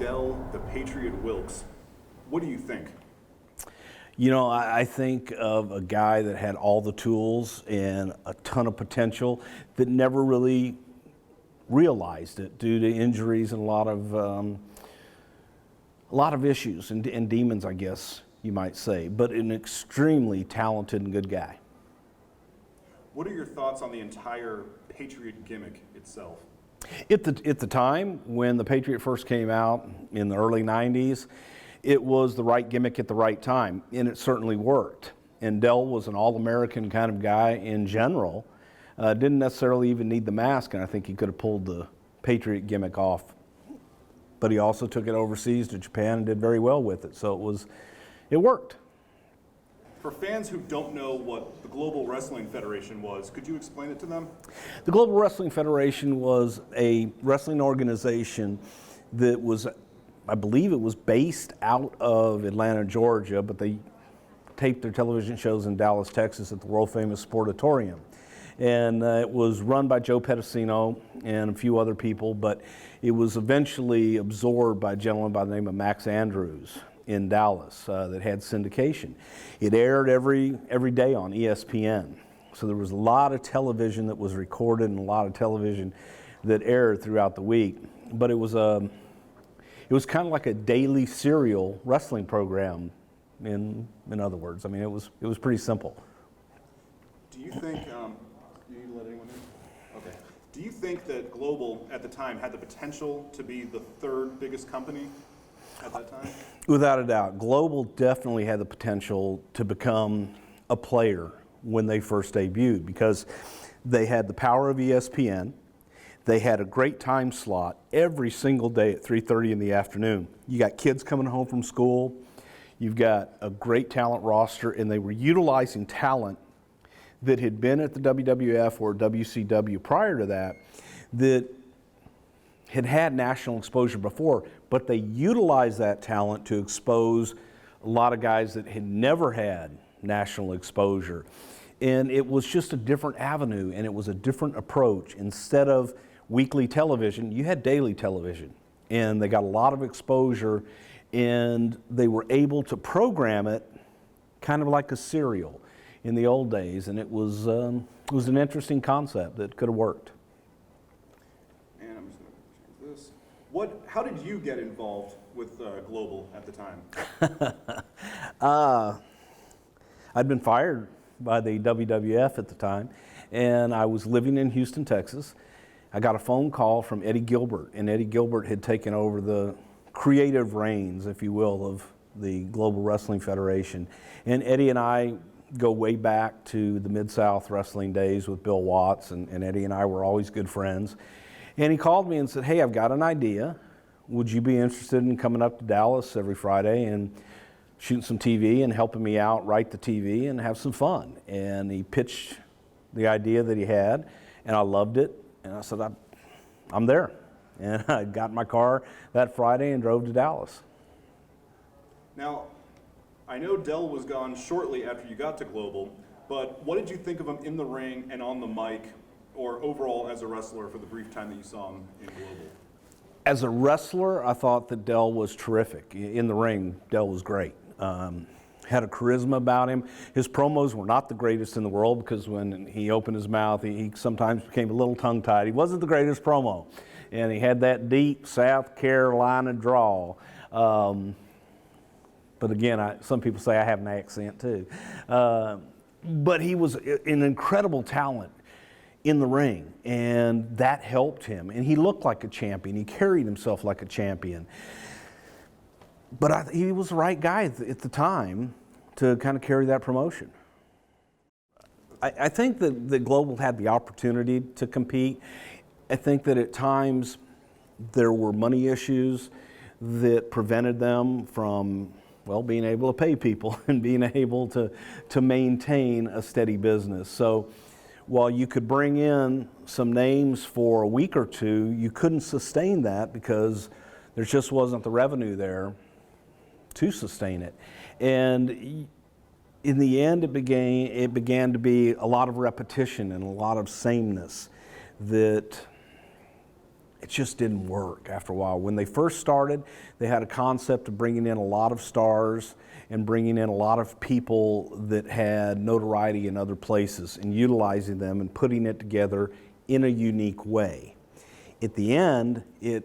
Dell, the Patriot Wilkes, what do you think? You know, I think of a guy that had all the tools and a ton of potential that never really realized it due to injuries and a lot of issues and demons, I guess you might say, but an extremely talented and good guy. What are your thoughts on the entire Patriot gimmick itself? At the time when the Patriot first came out in the early 90s, it was the right gimmick at the right time, and it certainly worked. And Dell was an all-American kind of guy in general. Didn't necessarily even need the mask, and I think he could have pulled the Patriot gimmick off. But he also took it overseas to Japan and did very well with it, so it worked. For fans who don't know what the Global Wrestling Federation was, could you explain it to them? The Global Wrestling Federation was a wrestling organization that was, I believe it was based out of Atlanta, Georgia, but they taped their television shows in Dallas, Texas at the world-famous Sportatorium. And it was run by Joe Pedicino and a few other people, but it was eventually absorbed by a gentleman by the name of Max Andrews in Dallas that had syndication. It aired every day on ESPN. So there was a lot of television that was recorded and a lot of television that aired throughout the week. But it was kind of like a daily serial wrestling program. In other words, I mean, it was pretty simple. Do you think? Do you need to let anyone in? Okay. Do you think that Global at the time had the potential to be the third biggest company at that time? Without a doubt. Global definitely had the potential to become a player when they first debuted because they had the power of ESPN. They had a great time slot every single day at 3:30 in the afternoon. You got kids coming home from school. You've got a great talent roster, and they were utilizing talent that had been at the WWF or WCW prior to that had national exposure before, but they utilized that talent to expose a lot of guys that had never had national exposure. And it was just a different avenue, and it was a different approach. Instead of weekly television, you had daily television. And they got a lot of exposure, and they were able to program it kind of like a serial in the old days. And it was an interesting concept that could have worked. And I'm just going to change this. How did you get involved with Global at the time? I'd been fired by the WWF at the time, and I was living in Houston, Texas. I got a phone call from Eddie Gilbert, and Eddie Gilbert had taken over the creative reins, if you will, of the Global Wrestling Federation. And Eddie and I go way back to the Mid-South wrestling days with Bill Watts, and Eddie and I were always good friends. And he called me and said, "Hey, I've got an idea. Would you be interested in coming up to Dallas every Friday and shooting some TV and helping me out, write the TV, and have some fun?" And he pitched the idea that he had, and I loved it. And I said, I'm there. And I got in my car that Friday and drove to Dallas. Now, I know Dell was gone shortly after you got to Global, but what did you think of him in the ring and on the mic, or overall as a wrestler for the brief time that you saw him in Global? As a wrestler, I thought that Dell was terrific. In the ring, Dell was great. Had a charisma about him. His promos were not the greatest in the world because when he opened his mouth, he sometimes became a little tongue-tied. He wasn't the greatest promo. And he had that deep South Carolina drawl. But again, some people say I have an accent too. But he was an incredible talent in the ring, and that helped him. And he looked like a champion. He carried himself like a champion. But he was the right guy at the time to kind of carry that promotion. I think that Global had the opportunity to compete. I think that at times there were money issues that prevented them from, well, being able to pay people and being able to maintain a steady business. So while you could bring in some names for a week or two, you couldn't sustain that because there just wasn't the revenue there to sustain it. And in the end, it began to be a lot of repetition and a lot of sameness that it just didn't work after a while. When they first started, they had a concept of bringing in a lot of stars and bringing in a lot of people that had notoriety in other places and utilizing them and putting it together in a unique way. At the end, it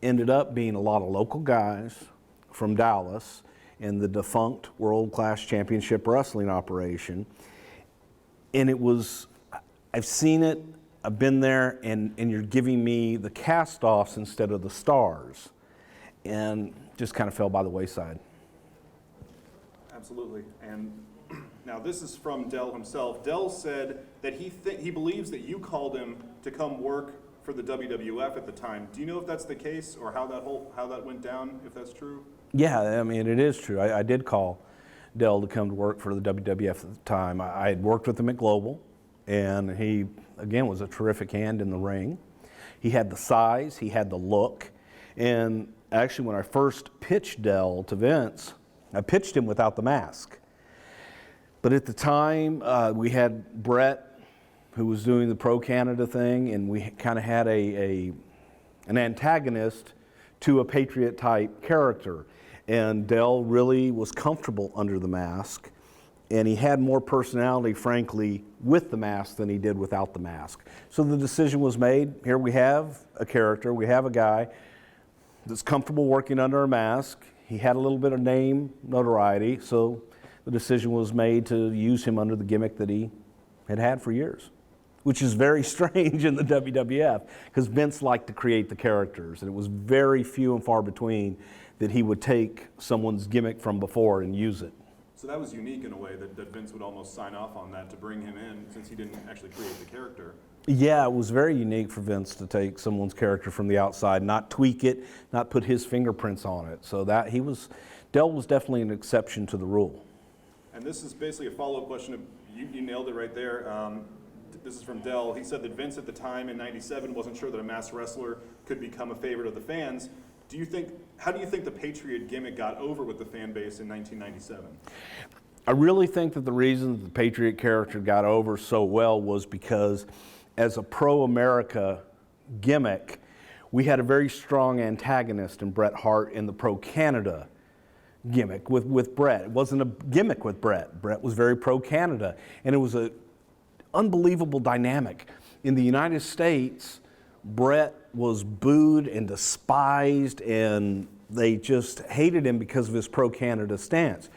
ended up being a lot of local guys from Dallas and the defunct World Class Championship Wrestling operation. And it was, I've seen it, I've been there, and you're giving me the cast-offs instead of the stars. And just kind of fell by the wayside. Absolutely. And now this is from Dell himself. Dell said that he believes that you called him to come work for the WWF at the time. Do you know if that's the case, or how that went down, if that's true? Yeah, I mean, it is true. I did call Dell to come to work for the WWF at the time. I had worked with him at Global, and he, again, was a terrific hand in the ring. He had the size, he had the look, and actually when I first pitched Dell to Vince, I pitched him without the mask. But at the time, we had Bret, who was doing the Pro Canada thing, and we kind of had an antagonist to a Patriot type character. And Dell really was comfortable under the mask, and he had more personality, frankly, with the mask than he did without the mask. So the decision was made. Here we have a character, we have a guy that's comfortable working under a mask. He had a little bit of name notoriety, so the decision was made to use him under the gimmick that he had for years, which is very strange in the WWF, because Vince liked to create the characters, and it was very few and far between that he would take someone's gimmick from before and use it. So that was unique in a way, that Vince would almost sign off on that to bring him in, since he didn't actually create the character. Yeah, it was very unique for Vince to take someone's character from the outside, not tweak it, not put his fingerprints on it. So that Dell was definitely an exception to the rule. And this is basically a follow-up question. You nailed it right there. This is from Dell. He said that Vince at the time in '97 wasn't sure that a masked wrestler could become a favorite of the fans. How do you think the Patriot gimmick got over with the fan base in 1997? I really think that the reason that the Patriot character got over so well was because as a pro-America gimmick, we had a very strong antagonist in Bret Hart in the pro-Canada gimmick with Bret. It wasn't a gimmick with Bret. Bret was very pro-Canada, and it was an unbelievable dynamic. In the United States, Bret was booed and despised, and they just hated him because of his pro-Canada stance.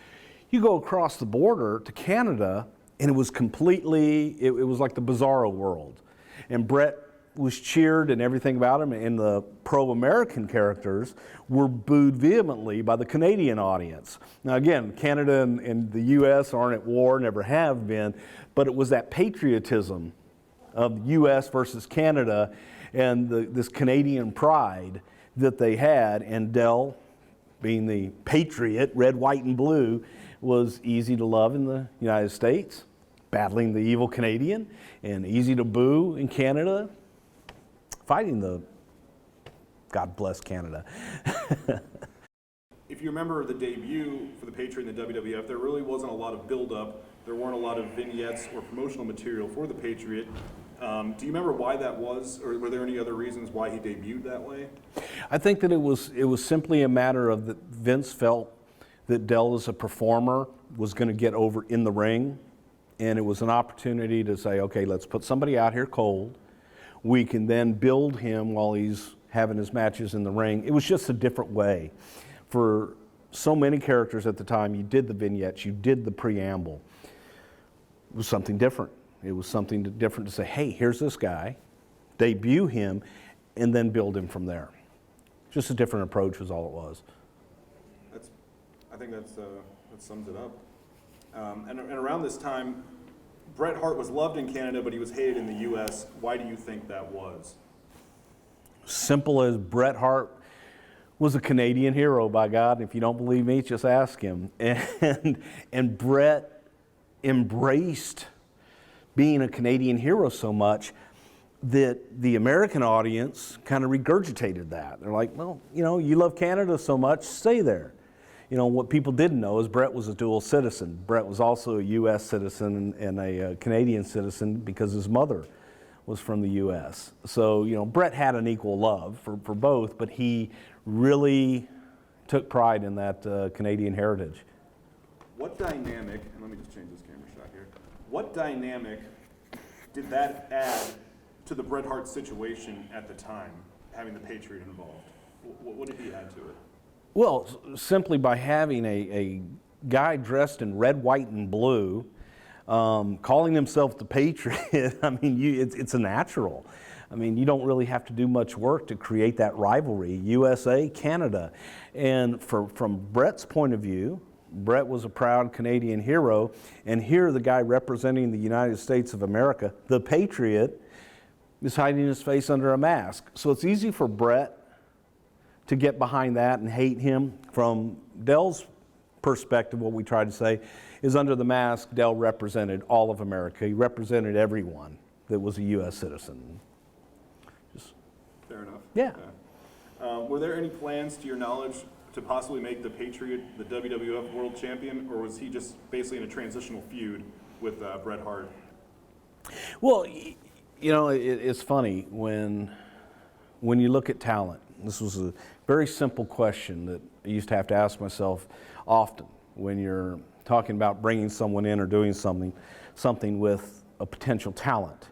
You go across the border to Canada, and it was completely, it was like the bizarro world. And Bret was cheered and everything about him, and the pro-American characters were booed vehemently by the Canadian audience. Now again, Canada and the US aren't at war, never have been, but it was that patriotism of US versus Canada and this Canadian pride that they had, and Dell, being the patriot, red, white, and blue, was easy to love in the United States, battling the evil Canadian, and easy to boo in Canada, fighting the God bless Canada. If you remember the debut for the Patriot in the WWF, there really wasn't a lot of build-up. There weren't a lot of vignettes or promotional material for the Patriot. Do you remember why that was, or were there any other reasons why he debuted that way? I think that it was simply a matter of that Vince felt that Dell as a performer was going to get over in the ring, and it was an opportunity to say, okay, let's put somebody out here cold. We can then build him while he's having his matches in the ring. It was just a different way. For so many characters at the time, you did the vignettes, you did the preamble. It was something different. It was something different to say, hey, here's this guy, debut him, and then build him from there. Just a different approach was all it was. I think that sums it up. And around this time, Bret Hart was loved in Canada, but he was hated in the U.S. Why do you think that was? Simple as Bret Hart was a Canadian hero, by God. And if you don't believe me, just ask him. And Bret embraced being a Canadian hero so much that the American audience kind of regurgitated that. They're like, well, you love Canada so much, stay there. What people didn't know is Bret was a dual citizen. Bret was also a U.S. citizen and a Canadian citizen because his mother was from the U.S. So, Bret had an equal love for both, but he really took pride in that Canadian heritage. What dynamic, and let me just change this camera shot here, what dynamic did that add to the Bret Hart situation at the time, having the Patriot involved? What did he add to it? Well, simply by having a guy dressed in red, white, and blue, calling himself the Patriot, I mean, it's a natural. I mean, you don't really have to do much work to create that rivalry, USA, Canada. And from Bret's point of view, Bret was a proud Canadian hero, and here the guy representing the United States of America, the Patriot, is hiding his face under a mask. So it's easy for Bret to get behind that and hate him. From Dell's perspective, what we try to say is under the mask, Dell represented all of America. He represented everyone that was a U.S. citizen. Fair enough. Yeah. Okay. Were there any plans, to your knowledge, to possibly make the Patriot the WWF World Champion, or was he just basically in a transitional feud with Bret Hart? Well, it's funny when you look at talent. This was a very simple question that I used to have to ask myself often when you're talking about bringing someone in or doing something with a potential talent.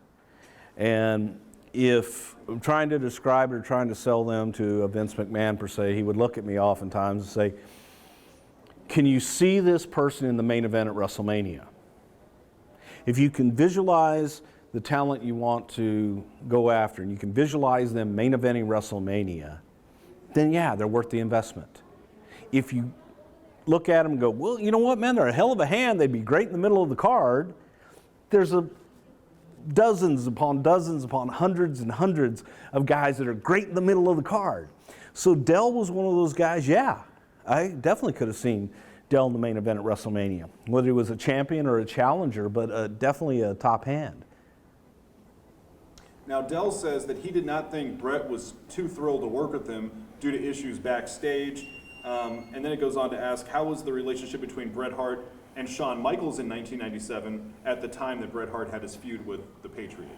And if I'm trying to describe it or trying to sell them to a Vince McMahon per se, he would look at me oftentimes and say, can you see this person in the main event at WrestleMania? If you can visualize the talent you want to go after and you can visualize them main eventing WrestleMania, then yeah, they're worth the investment. If you look at them and go, well, you know what, man, they're a hell of a hand, they'd be great in the middle of the card, there's dozens upon hundreds and hundreds of guys that are great in the middle of the card. So Dell was one of those guys, yeah, I definitely could have seen Dell in the main event at WrestleMania, whether he was a champion or a challenger, but definitely a top hand. Now, Dell says that he did not think Bret was too thrilled to work with him due to issues backstage. And then it goes on to ask, how was the relationship between Bret Hart and Shawn Michaels in 1997 at the time that Bret Hart had his feud with the Patriot?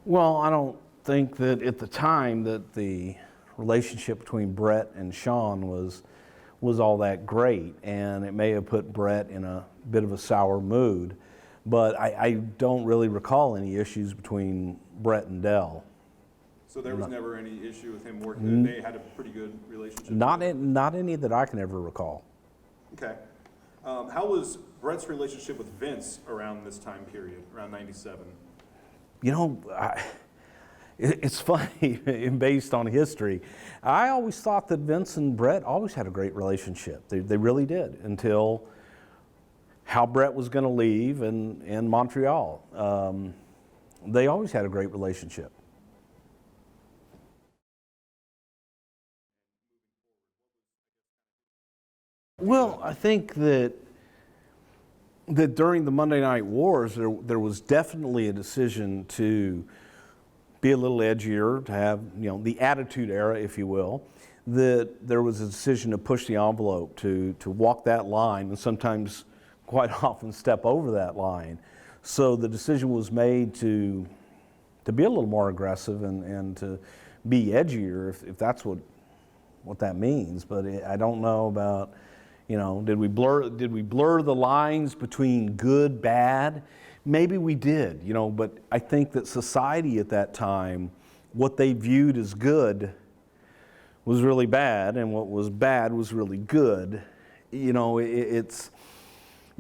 Well, I don't think that at the time that the relationship between Bret and Shawn was all that great, and it may have put Bret in a bit of a sour mood. But I don't really recall any issues between Bret and Dell. So there was never any issue with him working? They had a pretty good relationship? Not any that I can ever recall. Okay. How was Bret's relationship with Vince around this time period, around 97? It's funny, based on history. I always thought that Vince and Bret always had a great relationship. They really did, until how Bret was going to leave in Montreal. They always had a great relationship. Well, I think that during the Monday Night Wars, there was definitely a decision to be a little edgier, to have, the Attitude Era, if you will. That there was a decision to push the envelope, to walk that line, and sometimes quite often step over that line. So the decision was made to be a little more aggressive and to be edgier, if that's what that means. But I don't know about, did we blur the lines between good, bad? Maybe we did, but I think that society at that time, what they viewed as good was really bad, and what was bad was really good. You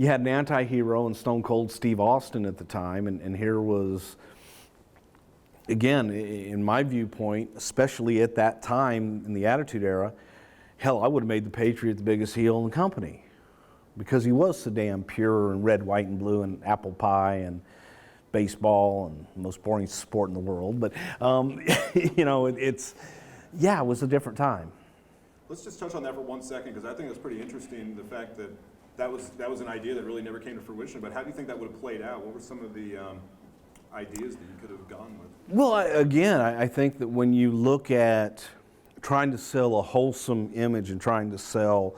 had an anti-hero in Stone Cold Steve Austin at the time, and here was, again, in my viewpoint, especially at that time in the Attitude Era, hell, I would have made the Patriot the biggest heel in the company, because he was so damn pure and red, white, and blue, and apple pie, and baseball, and the most boring sport in the world. But, it was a different time. Let's just touch on that for 1 second, because I think it's pretty interesting, the fact that that was an idea that really never came to fruition. But how do you think that would have played out? What were some of the ideas that you could have gone with? Well, I think that when you look at trying to sell a wholesome image and trying to sell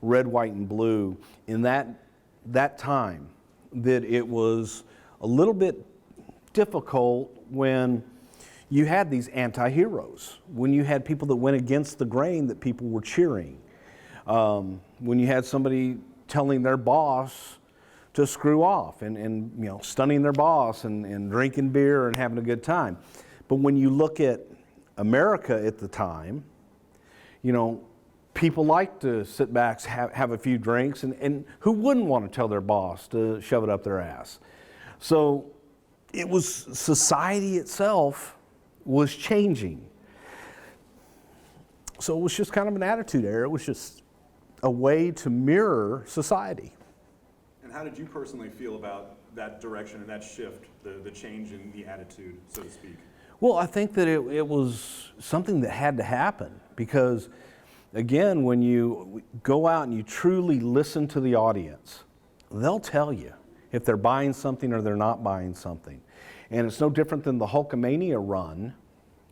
red, white, and blue in that time, that it was a little bit difficult when you had these anti-heroes, when you had people that went against the grain that people were cheering, when you had somebody telling their boss to screw off and stunning their boss and drinking beer and having a good time. But when you look at America at the time, people like to sit back, have a few drinks, and who wouldn't want to tell their boss to shove it up their ass? So it was, society itself was changing. So it was just kind of an attitude error. It was just a way to mirror society. And how did you personally feel about that direction and that shift, the change in the attitude, so to speak? Well, I think that it was something that had to happen because, again, when you go out and you truly listen to the audience, they'll tell you if they're buying something or they're not buying something. And it's no different than the Hulkamania run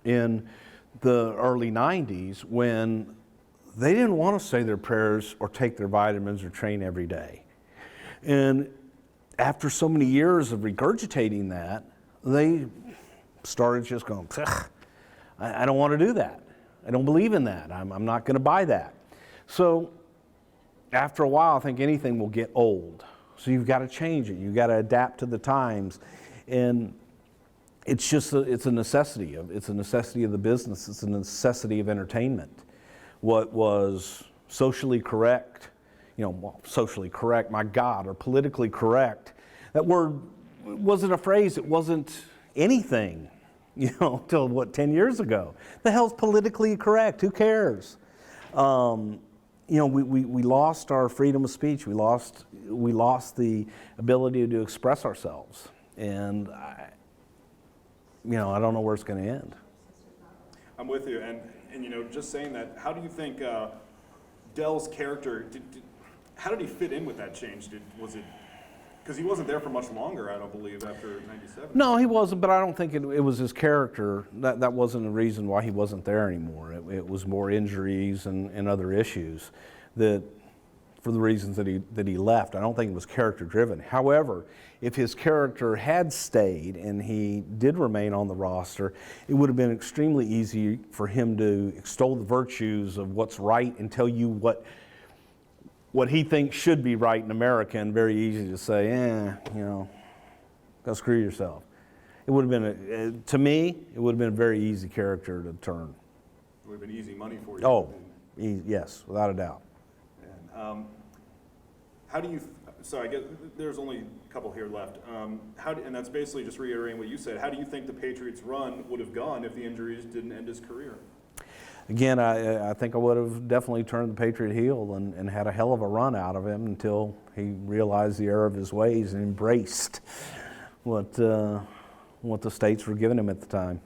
in the early 90s when they didn't want to say their prayers or take their vitamins or train every day. And after so many years of regurgitating that, they started just going, I don't want to do that. I don't believe in that. I'm not going to buy that. So after a while, I think anything will get old. So you've got to change it. You've got to adapt to the times. And it's just it's a necessity of the business. It's a necessity of entertainment. What was socially correct, socially correct, my God, or politically correct, that word wasn't a phrase. It wasn't anything, till 10 years ago. The hell's politically correct? Who cares? We lost our freedom of speech. We lost the ability to express ourselves. And I don't know where it's going to end. I'm with you, and just saying that, how do you think Dell's character, how did he fit in with that change? Was it, because he wasn't there for much longer, I don't believe, after 97. No, he wasn't, but I don't think it was his character. That wasn't the reason why he wasn't there anymore. It was more injuries and other issues that, for the reasons that he left. I don't think it was character driven. However, if his character had stayed and he did remain on the roster, it would have been extremely easy for him to extol the virtues of what's right and tell you what he thinks should be right in America, and very easy to say, go screw yourself. It would have been, to me, it would have been a very easy character to turn. It would have been easy money for you. Oh, yes, without a doubt. And, how do you, so I guess there's only a couple here left. And that's basically just reiterating what you said. How do you think the Patriots' run would have gone if the injuries didn't end his career? Again, I think I would have definitely turned the Patriot heel and had a hell of a run out of him until he realized the error of his ways and embraced what the states were giving him at the time.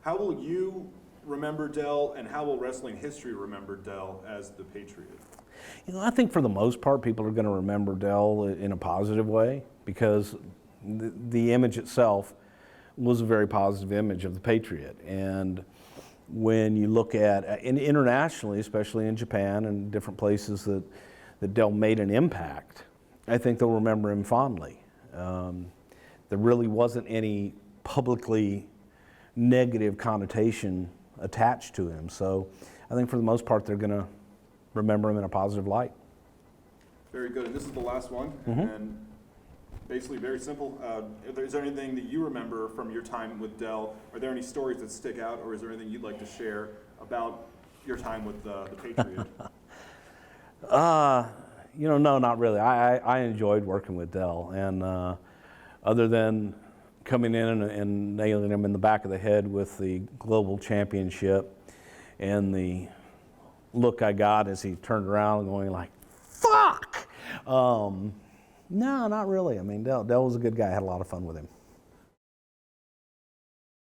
How will you remember Dell, and how will wrestling history remember Dell as the Patriot? I think for the most part, people are going to remember Dell in a positive way because the image itself was a very positive image of the Patriot. And when you look at, internationally, especially in Japan and different places that Dell made an impact, I think they'll remember him fondly. There really wasn't any publicly negative connotation attached to him. So I think for the most part, they're going to remember him in a positive light. Very good. And this is the last one. Mm-hmm. And basically very simple. Is there anything that you remember from your time with Dell? Are there any stories that stick out, or is there anything you'd like to share about your time with the Patriot? No, not really. I enjoyed working with Dell, and other than coming in and nailing him in the back of the head with the global championship and the look I got as he turned around going like, fuck! No, not really. I mean, Dell was a good guy. I had a lot of fun with him.